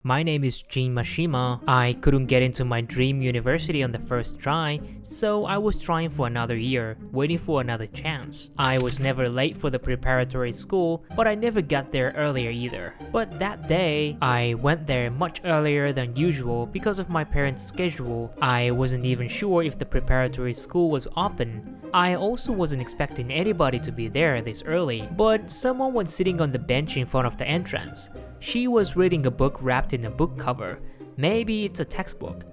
My name is Jin Mashima. I couldn't get into my dream university on the first try, so I was trying for another year, waiting for another chance. I was never late for the preparatory school, but I never got there earlier either. But that day, I went there much earlier than usual because of my parents' schedule. I wasn't even sure if the preparatory school was open. I also wasn't expecting anybody to be there this early, but someone was sitting on the bench in front of the entrance. She was reading a book wrapped in a book cover. Maybe it's a textbook.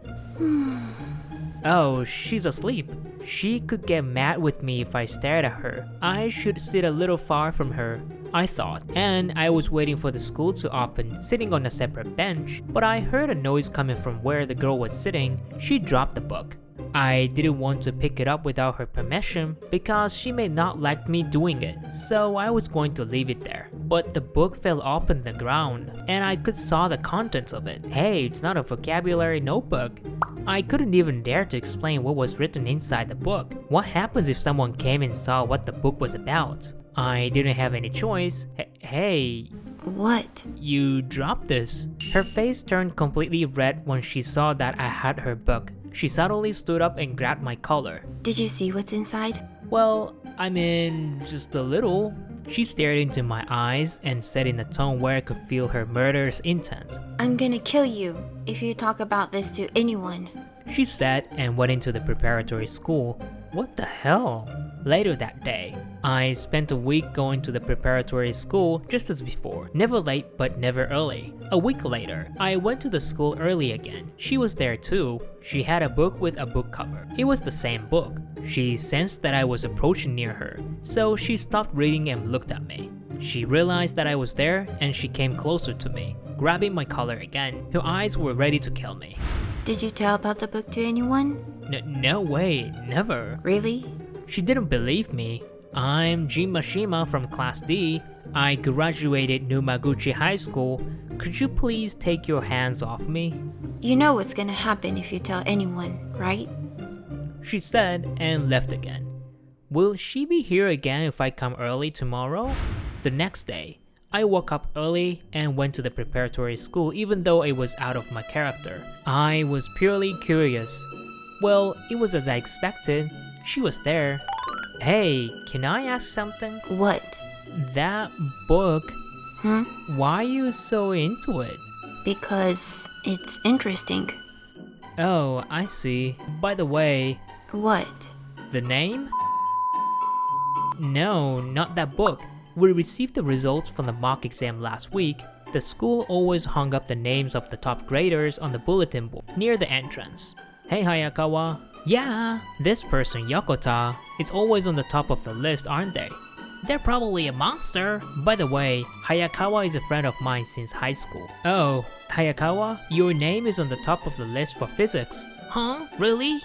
Oh, she's asleep. She could get mad with me if I stared at her. I should sit a little far from her, I thought, and I was waiting for the school to open, sitting on a separate bench, but I heard a noise coming from where the girl was sitting. She dropped the book. I didn't want to pick it up without her permission because she may not like me doing it, so I was going to leave it there. But the book fell open the ground, and I could saw the contents of it. Hey, it's not a vocabulary notebook. I couldn't even dare to explain what was written inside the book. What happens if someone came and saw what the book was about? I didn't have any choice. Hey. What? You dropped this. Her face turned completely red when she saw that I had her book. She suddenly stood up and grabbed my collar. Did you see what's inside? Well, I mean, just a little. She stared into my eyes and said in a tone where I could feel her murderous intent. I'm gonna kill you if you talk about this to anyone. She said and went into the preparatory school. What the hell? Later that day, I spent a week going to the preparatory school just as before. Never late, but never early. A week later, I went to the school early again. She was there too. She had a book with a book cover. It was the same book. She sensed that I was approaching near her, so she stopped reading and looked at me. She realized that I was there and she came closer to me, grabbing my collar again. Her eyes were ready to kill me. Did you tell about the book to anyone? No way, never. Really? She didn't believe me. I'm Jin Mashima from Class D. I graduated Numaguchi High School. Could you please take your hands off me? You know what's gonna happen if you tell anyone, right? She said and left again. Will she be here again if I come early tomorrow? The next day, I woke up early and went to the preparatory school even though it was out of my character. I was purely curious. Well, it was as I expected. She was there. Hey, can I ask something? What? That book, why are you so into it? Because it's interesting. Oh, I see. By the way, What? the name? No, not that book. We received the results from the mock exam last week. The school always hung up the names of the top graders on the bulletin board near the entrance. Hey Hayakawa. Yeah, this person, Yokota, is always on the top of the list, aren't they? They're probably a monster. By the way, Hayakawa is a friend of mine since high school. Oh, Hayakawa, your name is on the top of the list for physics. Huh? Really?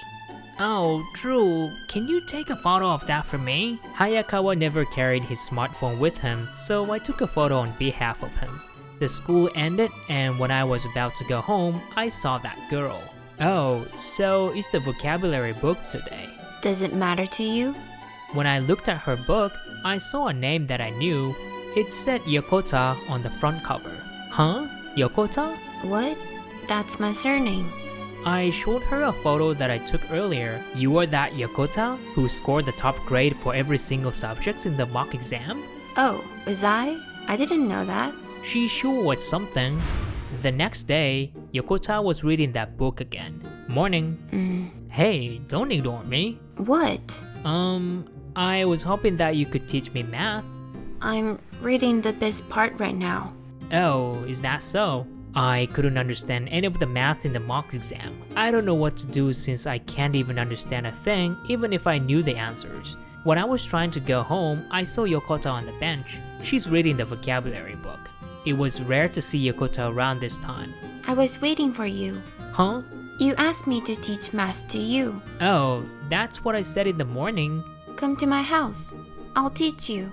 Oh, true. Can you take a photo of that for me? Hayakawa never carried his smartphone with him, so I took a photo on behalf of him. The school ended, and when I was about to go home, I saw that girl. Oh, so it's the vocabulary book today. Does it matter to you? When I looked at her book, I saw a name that I knew. It said Yokota on the front cover. Huh? Yokota? What? That's my surname. I showed her a photo that I took earlier. You are that Yokota who scored the top grade for every single subject in the mock exam? Oh, was I? I didn't know that. She sure was something. The next day, Yokota was reading that book again. Morning. Hey, don't ignore me. What? I was hoping that you could teach me math. I'm reading the best part right now. Oh, is that so? I couldn't understand any of the math in the mock exam. I don't know what to do since I can't even understand a thing even if I knew the answers. When I was trying to go home, I saw Yokota on the bench. She's reading the vocabulary book. It was rare to see Yokota around this time. I was waiting for you. Huh? You asked me to teach math to you. Oh, that's what I said in the morning. Come to my house. I'll teach you.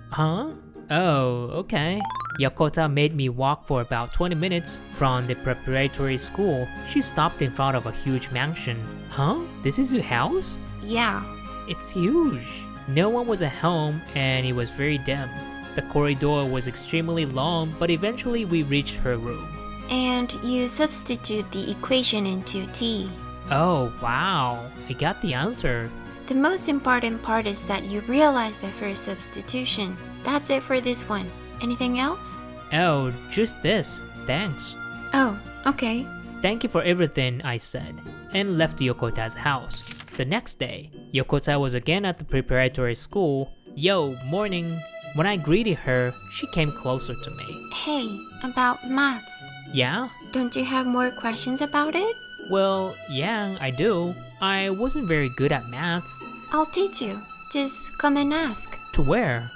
Huh? Oh, okay. Yokota made me walk for about 20 minutes from the preparatory school. She stopped in front of a huge mansion. Huh? This is your house? Yeah. It's huge. No one was at home and it was very dim. The corridor was extremely long, but eventually we reached her room. and you substitute the equation into t. Oh, wow. I got the answer. The most important part is that you realize the first substitution. That's it for this one. Anything else? Oh, just this. Thanks. Oh, okay. Thank you for everything, I said, and left Yokota's house. The next day, Yokota was again at the preparatory school. Yo, morning. When I greeted her, she came closer to me. Hey, about math. Yeah? Don't you have more questions about it? Well, yeah, I do. I wasn't very good at maths. I'll teach you. Just come and ask. To where?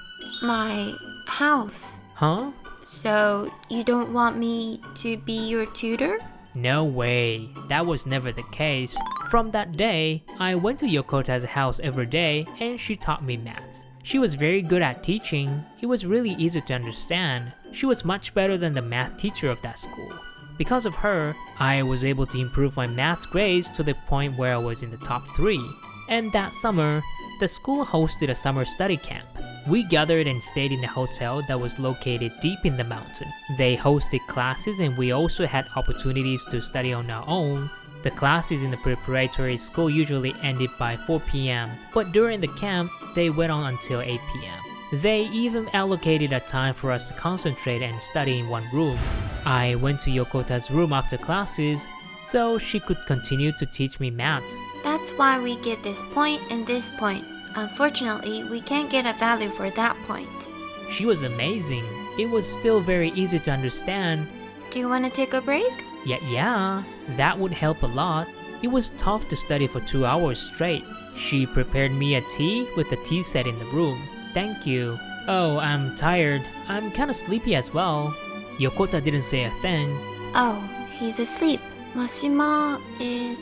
My house. Huh? So, you don't want me to be your tutor? No way. That was never the case. From that day, I went to Yokota's house every day and she taught me maths. She was very good at teaching. It was really easy to understand. She was much better than the math teacher of that school. Because of her, I was able to improve my maths grades to the point where I was in the top 3. And that summer, the school hosted a summer study camp. We gathered and stayed in a hotel that was located deep in the mountain. They hosted classes and we also had opportunities to study on our own. The classes in the preparatory school usually ended by 4 p.m., but during the camp, they went on until 8 p.m. They even allocated a time for us to concentrate and study in one room. I went to Yokota's room after classes, so she could continue to teach me maths. That's why we get this point and this point. Unfortunately, we can't get a value for that point. She was amazing. It was still very easy to understand. Do you want to take a break? Yeah, that would help a lot. It was tough to study for 2 hours straight. She prepared me a tea with a tea set in the room. Thank you. Oh, I'm tired. I'm kinda sleepy as well. Yokota didn't say a thing. Oh, he's asleep. Mashima is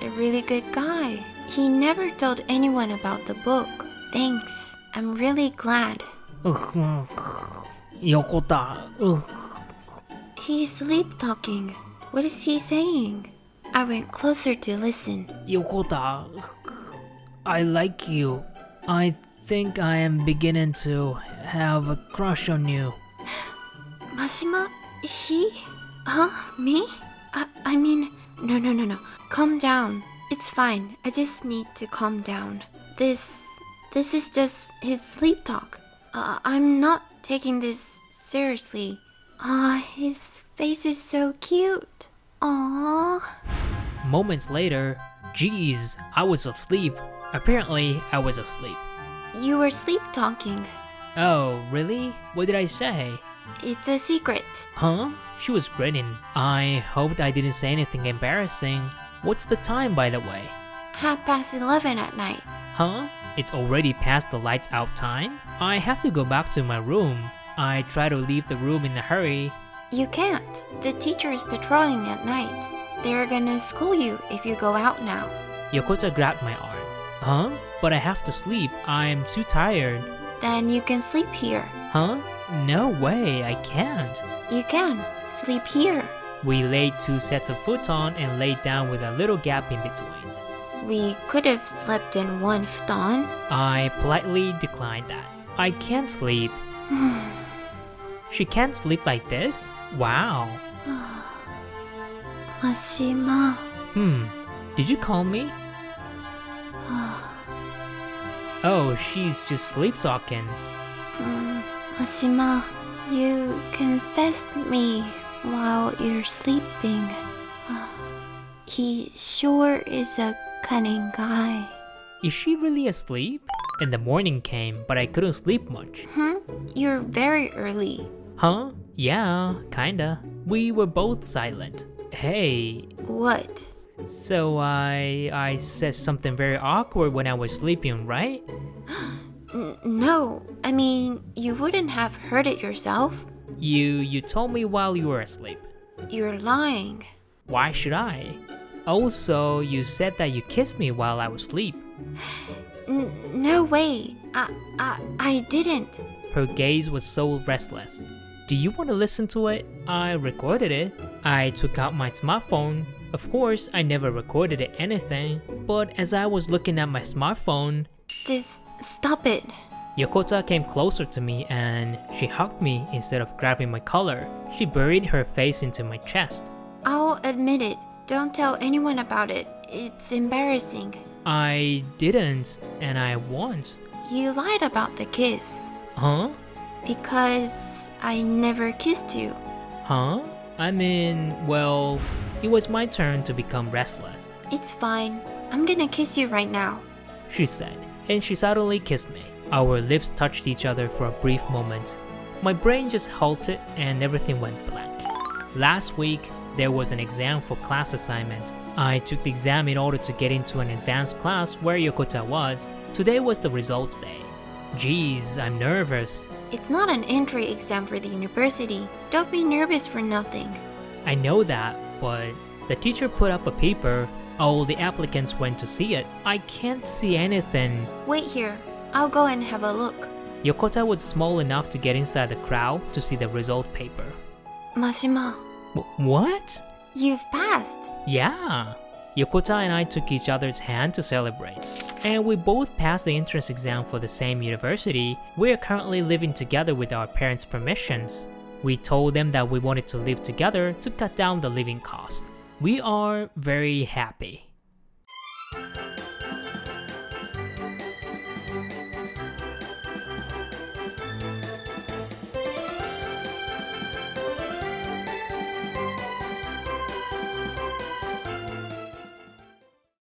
a really good guy. He never told anyone about the book. Thanks. I'm really glad. Yokota. He's sleep talking. What is he saying? I went closer to listen. Yokota, I like you. I think I am beginning to have a crush on you. Mashima? He? Huh? Me? I mean, no. Calm down. It's fine. I just need to calm down. This is just his sleep talk. I'm not taking this seriously. His face is so cute. Aww. Moments later, geez, I was asleep. Apparently, I was asleep. You were sleep talking. Oh, really? What did I say? It's a secret. Huh? She was grinning. I hoped I didn't say anything embarrassing. What's the time, by the way? 11:30 at night. Huh? It's already past the lights out time? I have to go back to my room. I try to leave the room in a hurry. You can't. The teacher is patrolling at night. They're gonna school you if you go out now. Yokota grabbed my arm. Huh? But I have to sleep. I'm too tired. Then you can sleep here. Huh? No way, I can't. You can. Sleep here. We laid 2 sets of futon and laid down with a little gap in between. We could have slept in one futon. I politely declined that. I can't sleep. She can't sleep like this? Wow. Mashima. Did you call me? Oh, she's just sleep talking. Mashima, you confessed me while you're sleeping. He sure is a cunning guy. Is she really asleep? And the morning came, but I couldn't sleep much. You're very early. Huh? Yeah, kinda. We were both silent. Hey. What? So I said something very awkward when I was sleeping, right? No, I mean, you wouldn't have heard it yourself. You told me while you were asleep. You're lying. Why should I? Also, you said that you kissed me while I was asleep. No way. I didn't. Her gaze was so restless. Do you want to listen to it? I recorded it. I took out my smartphone. Of course, I never recorded anything. But as I was looking at my smartphone... Just stop it. Yokota came closer to me and she hugged me instead of grabbing my collar. She buried her face into my chest. I'll admit it. Don't tell anyone about it. It's embarrassing. I didn't, and I won't. You lied about the kiss. Huh? Because I never kissed you. Huh? I mean, well, it was my turn to become restless, It's fine. I'm gonna kiss you right now. she said, and she suddenly kissed me. Our lips touched each other for a brief moment. My brain just halted and everything went blank. Last week, there was an exam for class assignment. I took the exam in order to get into an advanced class where Yokota was. Today was the results day. Geez, I'm nervous. It's not an entry exam for the university. Don't be nervous for nothing. I know that, but the teacher put up a paper. All the applicants went to see it. I can't see anything. Wait here. I'll go and have a look. Yokota was small enough to get inside the crowd to see the result paper. Mashima, What? you've passed. Yeah. Yokota and I took each other's hand to celebrate. And we both passed the entrance exam for the same university. We are currently living together with our parents' permissions. We told them that we wanted to live together to cut down the living cost. We are very happy.